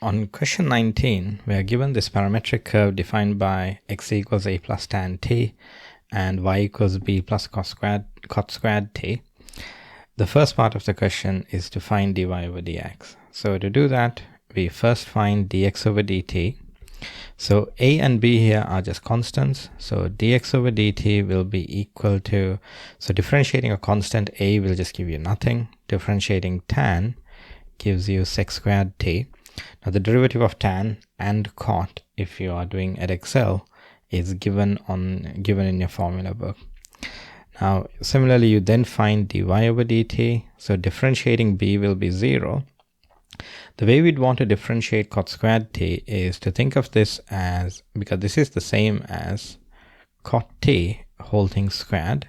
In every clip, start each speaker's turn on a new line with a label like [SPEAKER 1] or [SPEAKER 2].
[SPEAKER 1] On question 19, we are given this parametric curve defined by x equals a plus tan t and y equals b plus cot squared t. The first part of the question is to find dy over dx. So to do that, we first find dx over dt. So a and b here are just constants. So dx over dt will be equal to, so differentiating a constant a will just give you nothing. Differentiating tan gives you sec squared t. Now the derivative of tan and cot, if you are doing Edexcel, is given in your formula book. Now similarly, you then find dy over dt. So differentiating b will be 0. The way we'd want to differentiate cot squared t is to think of this as, because this is the same as cot t whole thing squared.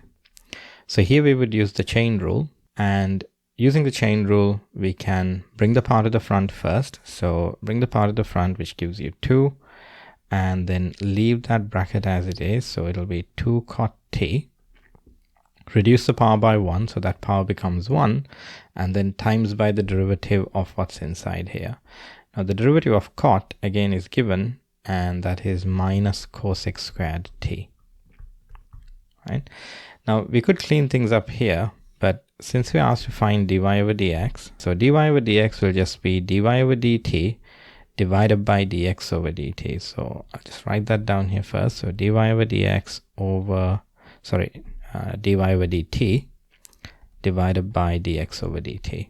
[SPEAKER 1] So here we would use the chain rule, and using the chain rule, we can bring the part of the front first. So bring the part of the front, which gives you 2, and then leave that bracket as it is. So it'll be 2 cot t. Reduce the power by 1, so that power becomes 1, and then times by the derivative of what's inside here. Now the derivative of cot again is given, and that is minus cosec squared t. Right? Now we could clean things up here, but since we're asked to find dy over dx, so dy over dx will just be dy over dt divided by dx over dt. So I'll just write that down here first. So dy over dx over, dy over dt divided by dx over dt.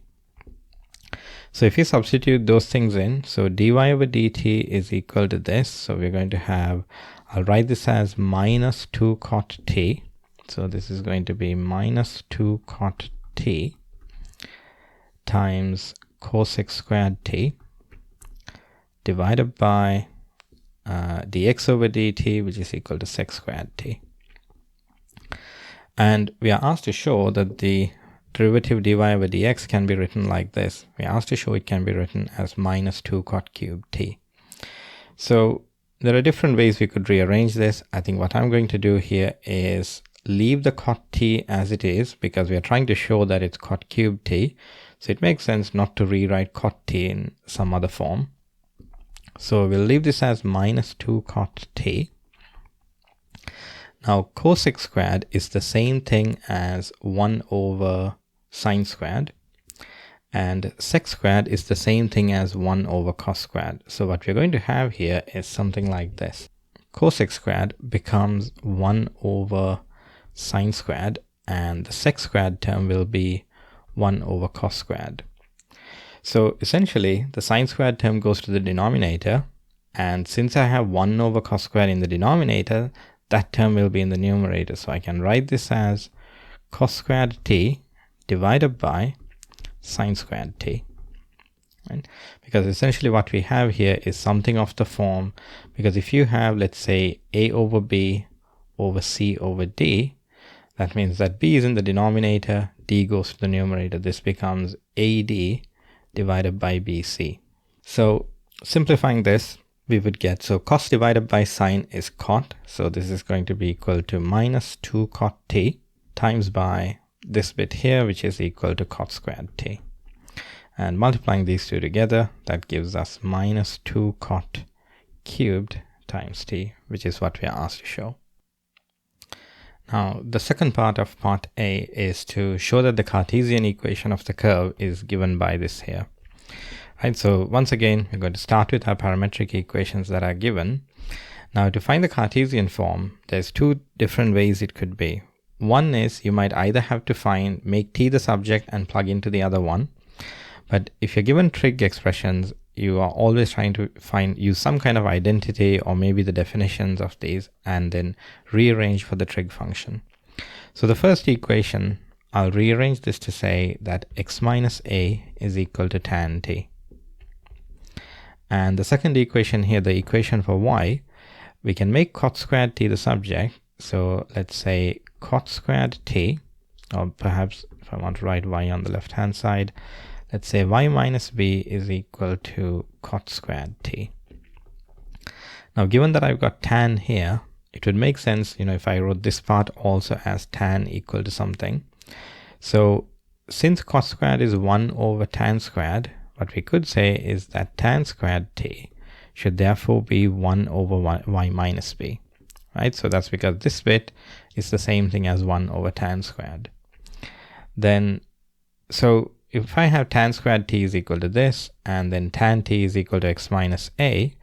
[SPEAKER 1] So if you substitute those things in, so dy over dt is equal to this. So we're going to have, I'll write this as minus 2 cot t. So this is going to be minus 2 cot t times cosec squared t divided by dx over dt, which is equal to sec squared t. And we are asked to show that the derivative dy over dx can be written like this. We are asked to show it can be written as minus 2 cot cubed t. So there are different ways we could rearrange this. I think what I'm going to do here is leave the cot t as it is, because we are trying to show that it's cot cubed t. So it makes sense not to rewrite cot t in some other form. So we'll leave this as minus 2 cot t. Now cosec squared is the same thing as 1 over sine squared, and sec squared is the same thing as 1 over cos squared. So what we're going to have here is something like this. Cosec squared becomes 1 over sine squared, and the sec squared term will be 1 over cos squared. So essentially the sine squared term goes to the denominator, and since I have 1 over cos squared in the denominator, that term will be in the numerator. So I can write this as cos squared t divided by sine squared t. Right? Because essentially what we have here is something of the form, because if you have, let's say, a over b over c over d, that means that b is in the denominator, d goes to the numerator. This becomes AD divided by BC. So simplifying this, we would get, so cos divided by sine is cot. So this is going to be equal to minus 2 cot t times by this bit here, which is equal to cot squared t. And multiplying these two together, that gives us minus 2 cot cubed times t, which is what we are asked to show. Now, the second part of part A is to show that the Cartesian equation of the curve is given by this here. Right, so once again, we're going to start with our parametric equations that are given. Now, to find the Cartesian form, there's two different ways it could be. One is you might either have to make t the subject and plug into the other one. But if you're given trig expressions, you are always trying to use some kind of identity or maybe the definitions of these and then rearrange for the trig function. So the first equation, I'll rearrange this to say that x minus a is equal to tan t. And the second equation here, the equation for y, we can make cot squared t the subject. So let's say cot squared t, or perhaps if I want to write y on the left hand side, let's say y minus b is equal to cot squared t. Now, given that I've got tan here, it would make sense, if I wrote this part also as tan equal to something. So since cos squared is 1 over tan squared, what we could say is that tan squared t should therefore be 1 over y minus b, right? So that's because this bit is the same thing as 1 over tan squared. Then, so if I have tan squared t is equal to this, and then tan t is equal to x minus a,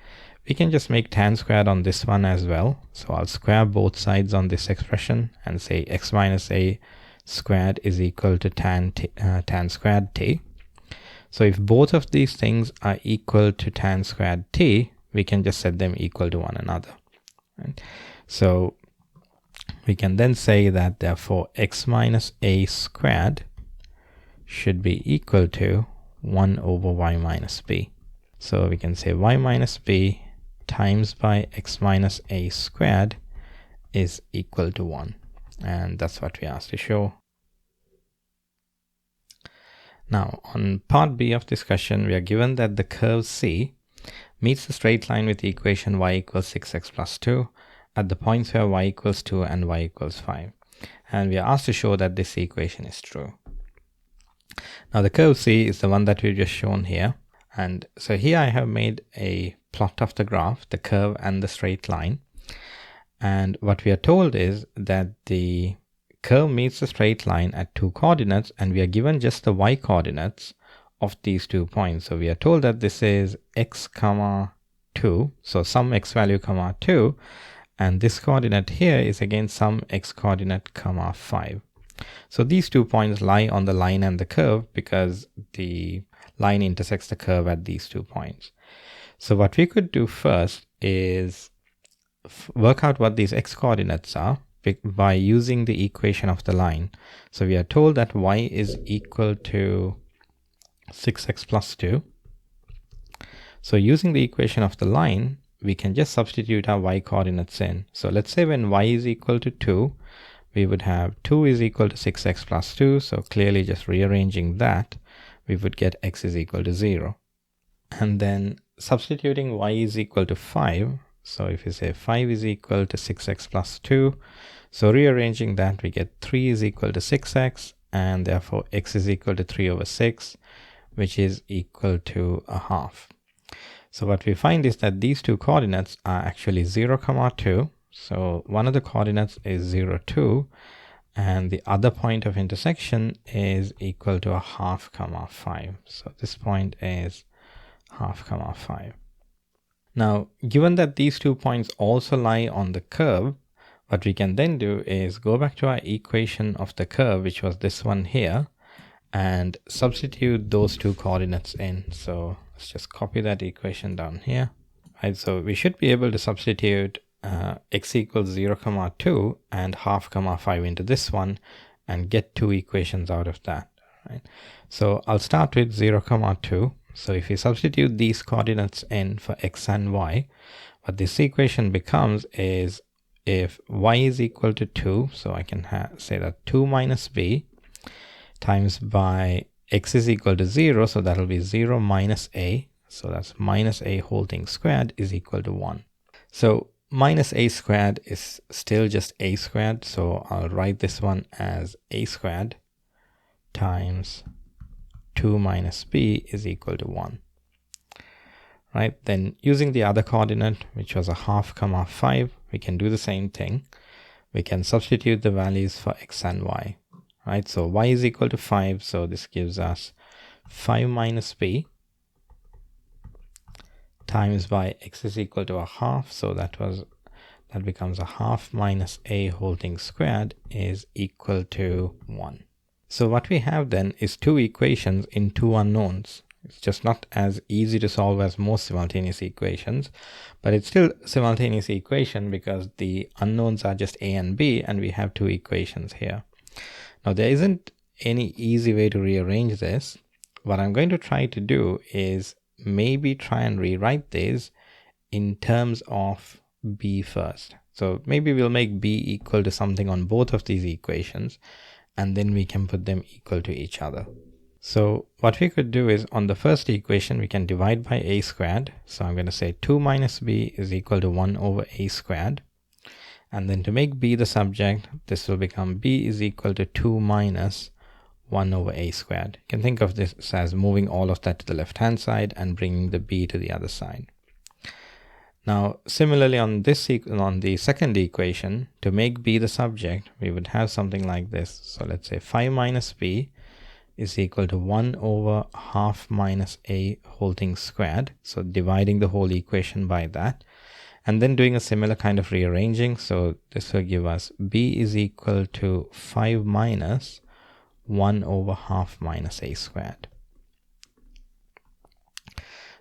[SPEAKER 1] we can just make tan squared on this one as well. So I'll square both sides on this expression and say x minus a squared is equal to tan squared t. So if both of these things are equal to tan squared t, we can just set them equal to one another. Right? So we can then say that therefore x minus a squared should be equal to 1 over y minus b. So we can say y minus b times by x minus a squared is equal to 1. And that's what we asked to show. Now, on part B of discussion, we are given that the curve C meets the straight line with the equation y equals 6x plus 2 at the points where y equals 2 and y equals 5. And we are asked to show that this equation is true. Now, the curve C is the one that we've just shown here. And so here I have made a plot of the graph, the curve and the straight line. And what we are told is that the curve meets the straight line at 2 coordinates, and we are given just the y coordinates of these 2 points. So we are told that this is x comma 2, so some x value comma 2, and this coordinate here is again some x coordinate comma 5. So these 2 points lie on the line and the curve because the line intersects the curve at these 2 points. So what we could do first is work out what these x coordinates are by using the equation of the line. So we are told that y is equal to 6x plus 2. So using the equation of the line, we can just substitute our y coordinates in. So let's say when y is equal to 2, we would have 2 is equal to 6x plus 2. So clearly just rearranging that, we would get x is equal to 0. And then substituting y is equal to 5. So if you say 5 is equal to 6x plus 2, so rearranging that, we get 3 is equal to 6x, and therefore x is equal to 3 over 6, which is equal to a half. So what we find is that these 2 coordinates are actually 0, 2. So one of the coordinates is 0, 2, and the other point of intersection is equal to a half, 5. So this point is half, 5. Now, given that these 2 points also lie on the curve, what we can then do is go back to our equation of the curve, which was this one here, and substitute those 2 coordinates in. So let's just copy that equation down here. Right, so we should be able to substitute x equals 0, 2 and half, 5 into this one and get 2 equations out of that. Right? So I'll start with 0, 2. So if we substitute these coordinates in for x and y, what this equation becomes is if y is equal to 2, so I can say that 2 minus b times by x is equal to 0, so that will be 0 minus a, so that's minus a whole thing squared is equal to 1. So minus a squared is still just a squared, so I'll write this one as a squared times 2 minus b is equal to 1. Right, then using the other coordinate, which was a half, 5, we can do the same thing. We can substitute the values for x and y. Right, so y is equal to 5, so this gives us 5 minus b times by x is equal to a half, so that becomes a half minus a whole thing squared is equal to 1. So what we have then is 2 equations in 2 unknowns. It's just not as easy to solve as most simultaneous equations, but it's still a simultaneous equation because the unknowns are just a and b, and we have 2 equations here. Now there isn't any easy way to rearrange this. What I'm going to try to do is maybe try and rewrite this in terms of b first. So maybe we'll make b equal to something on both of these equations, and then we can put them equal to each other. So what we could do is on the first equation, we can divide by a squared. So I'm going to say 2 minus b is equal to 1 over a squared. And then to make b the subject, this will become b is equal to 2 minus 1 over a squared. You can think of this as moving all of that to the left hand side and bringing the b to the other side. Now similarly on the second equation, to make b the subject, we would have something like this. So let's say 5 minus b is equal to 1 over half minus a whole thing squared. So dividing the whole equation by that, and then doing a similar kind of rearranging. So this will give us b is equal to 5 minus 1 over half minus a squared.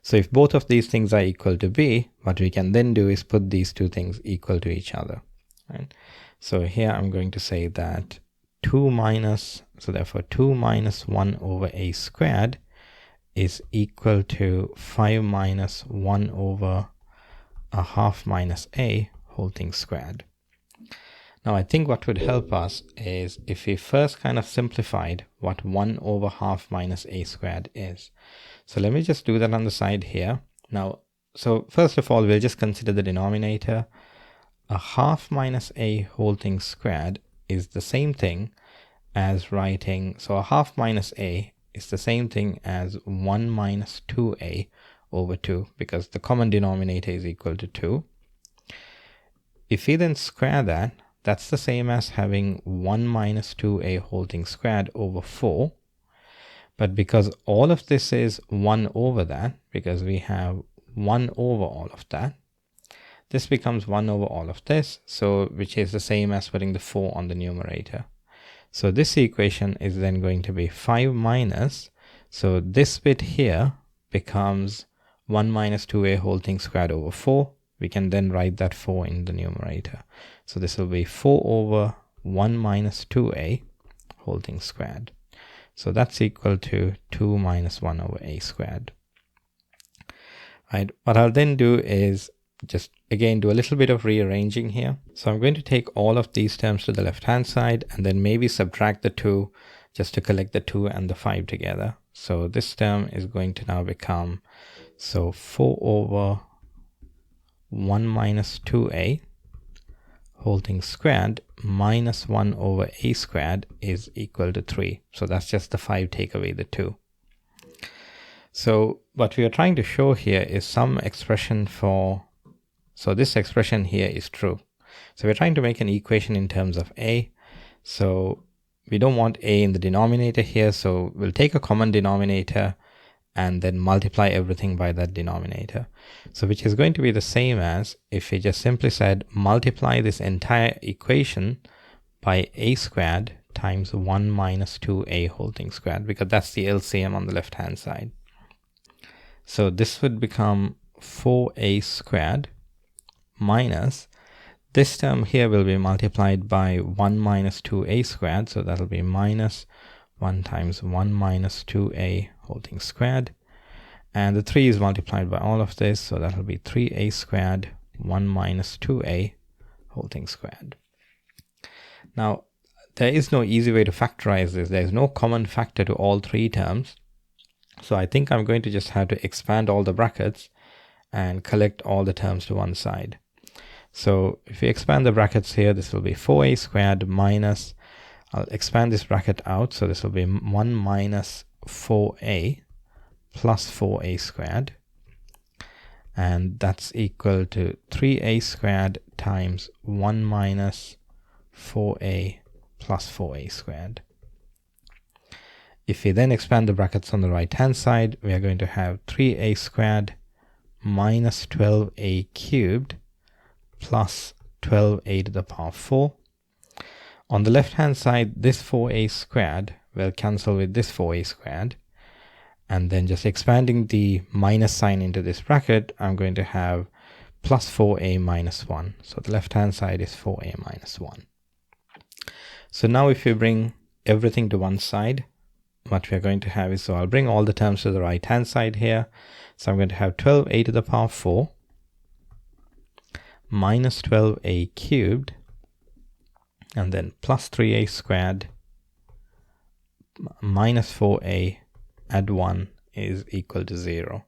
[SPEAKER 1] So if both of these things are equal to b, what we can then do is put these two things equal to each other. Right? So here I'm going to say that 2 minus 1 over a squared is equal to 5 minus 1 over a half minus a whole thing squared. Now I think what would help us is if we first kind of simplified what 1 over half minus a squared is. So let me just do that on the side here. Now, so first of all, we'll just consider the denominator. A half minus a whole thing squared is the same thing as writing, so a half minus a is the same thing as 1 minus 2a over 2, because the common denominator is equal to 2. If we then square that, that's the same as having 1 minus 2a whole thing squared over 4. But because all of this is 1 over that, because we have 1 over all of that, this becomes 1 over all of this, so which is the same as putting the 4 on the numerator. So this equation is then going to be 5 minus, so this bit here becomes 1 minus 2a whole thing squared over 4. We can then write that 4 in the numerator. So this will be 4 over 1 minus 2a whole thing squared. So that's equal to 2 minus 1 over a squared. Right. What I'll then do is just again do a little bit of rearranging here. So I'm going to take all of these terms to the left hand side and then maybe subtract the 2 just to collect the 2 and the 5 together. So this term is going to now become, so 4 over 1 minus 2a whole thing squared minus 1 over a squared is equal to 3. So that's just the 5 take away the 2. So what we are trying to show here is some expression for, so this expression here is true. So we're trying to make an equation in terms of a. So we don't want a in the denominator here, so we'll take a common denominator and then multiply everything by that denominator. So which is going to be the same as if we just simply said multiply this entire equation by a squared times 1 minus 2a whole thing squared, because that's the LCM on the left hand side. So this would become 4a squared minus, this term here will be multiplied by 1 minus 2a squared, so that'll be minus 1 times 1 minus 2a whole thing squared, and the 3 is multiplied by all of this, so that will be 3a squared 1 minus 2a whole thing squared. Now there is no easy way to factorize this. There is no common factor to all 3 terms, so I think I'm going to just have to expand all the brackets and collect all the terms to one side. So if we expand the brackets here, this will be 4a squared minus, I'll expand this bracket out, so this will be 1 minus 4a plus 4a squared, and that's equal to 3a squared times 1 minus 4a plus 4a squared. If we then expand the brackets on the right hand side, we are going to have 3a squared minus 12a cubed plus 12a to the power 4. On the left hand side, this 4a squared will cancel with this 4a squared, and then just expanding the minus sign into this bracket, I'm going to have plus 4a minus 1. So the left hand side is 4a minus 1. So now if we bring everything to one side, what we're going to have is, so I'll bring all the terms to the right hand side here. So I'm going to have 12a to the power 4 minus 12a cubed, and then plus 3a squared minus 4a add 1 is equal to 0.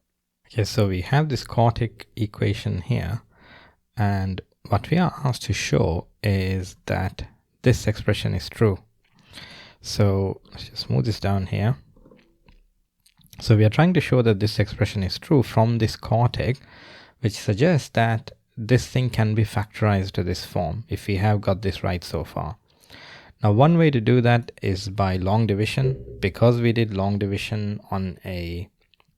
[SPEAKER 1] Okay, so we have this quartic equation here, and what we are asked to show is that this expression is true. So let's just move this down here. So we are trying to show that this expression is true from this quartic, which suggests that this thing can be factorized to this form if we have got this right so far. Now, one way to do that is by long division. Because we did long division on a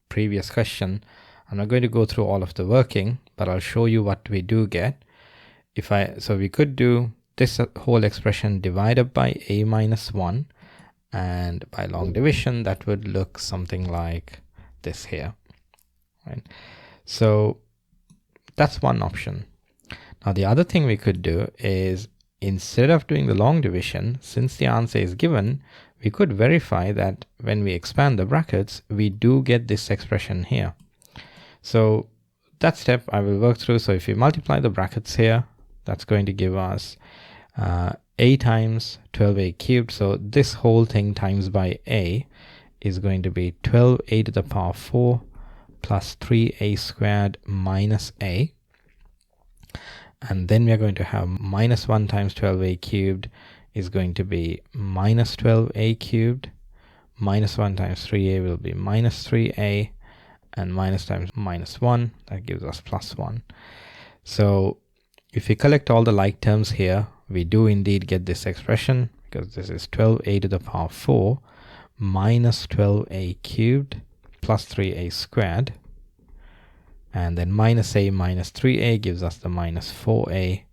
[SPEAKER 1] previous question, I'm not going to go through all of the working, but I'll show you what we do get. So we could do this whole expression divided by a minus 1, and by long division that would look something like this here, right? So that's one option. Now the other thing we could do is, instead of doing the long division, since the answer is given, we could verify that when we expand the brackets, we do get this expression here. So that step I will work through. So if we multiply the brackets here, that's going to give us a times 12a cubed. So this whole thing times by a is going to be 12a to the power 4 plus 3a squared minus a. And then we are going to have minus 1 times 12a cubed is going to be minus 12a cubed. Minus 1 times 3a will be minus 3a. And minus times minus 1, that gives us plus 1. So if we collect all the like terms here, we do indeed get this expression, because this is 12a to the power 4 minus 12a cubed plus 3a squared. And then minus a minus 3a gives us the minus 4a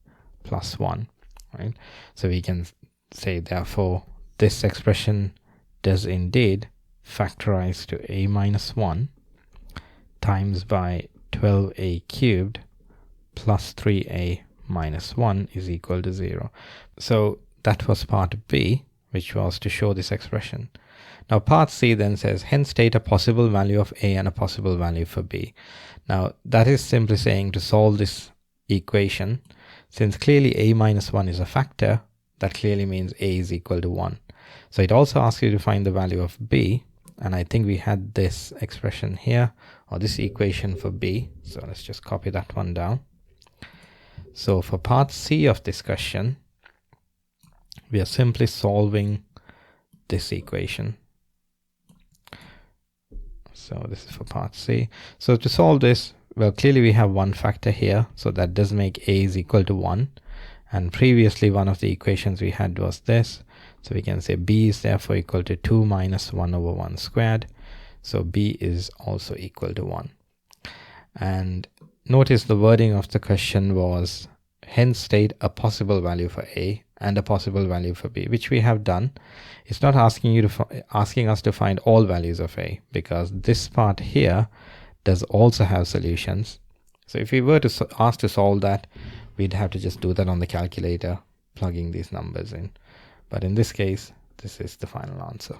[SPEAKER 1] plus 1, right? So we can say, therefore, this expression does indeed factorize to a minus 1 times by 12a cubed plus 3a minus 1 is equal to 0. So that was part B, which was to show this expression. Now part C then says, hence state a possible value of a and a possible value for b. Now that is simply saying, to solve this equation, since clearly a minus 1 is a factor, that clearly means a is equal to 1. So it also asks you to find the value of b, and I think we had this expression here, or this equation for b. So let's just copy that one down. So for part C of this question, we are simply solving this equation. So this is for part C. So to solve this, well, clearly we have one factor here, so that does make a is equal to 1. And previously one of the equations we had was this. So we can say b is therefore equal to 2 minus 1 over 1 squared. So b is also equal to 1. And notice the wording of the question was, hence state a possible value for a and a possible value for b, which we have done. It's not asking us to find all values of a, because this part here does also have solutions. So if we were to ask to solve that, we'd have to just do that on the calculator, plugging these numbers in. But in this case, this is the final answer.